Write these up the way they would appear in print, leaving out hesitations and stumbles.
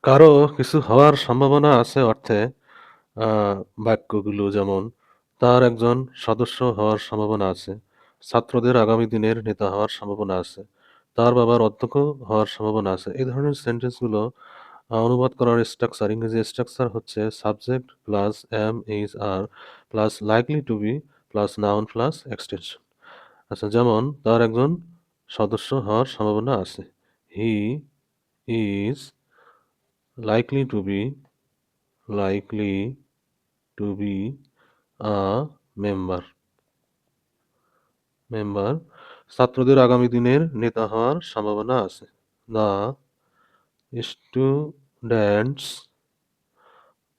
কারো কিছু হওয়ার সম্ভাবনা আছে অর্থে আ বাক্যগুলো যেমন, তার একজন সদস্য হওয়ার সম্ভাবনা আছে। ছাত্রদের আগামী দিনের নেতা হওয়ার সম্ভাবনা আছে। তার বাবার অধ্যক্ষ হওয়ার সম্ভাবনা আছে। এই ধরনের সেন্টেন্সগুলো অনুবাদ করার স্ট্রাকচার, ইংরেজি স্ট্রাকচার হচ্ছে subject plus am, is, are plus likely to be plus noun plus extension. আচ্ছা, যেমন তার একজন সদস্য হওয়ার সম্ভাবনা আছে। He is likely to be likely to be a member member ছাত্রদের আগামী দিনের নেতা হওয়ার সম্ভাবনা আছে। The students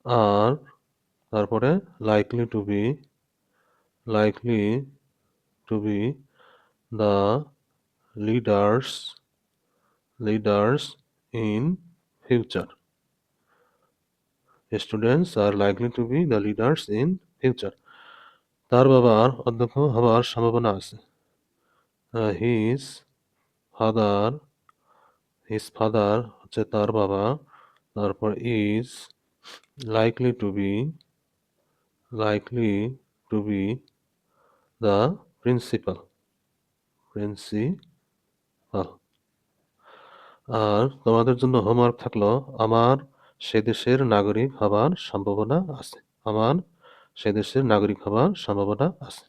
are তারপরে likely to be the leaders in future. Students are likely to be the leaders in future. তার বাবার অধ্যক্ষ হবার সম্ভাবনা আছে। হিজ ফাদার হচ্ছে তার বাবা, তারপর is likely to be the principal. আর তোমাদের জন্য হোমওয়ার্ক থাকলো, আমার সে দেশের নাগরিক হবার সম্ভাবনা আছে। আমার সে দেশের নাগরিক হবার সম্ভাবনা আছে।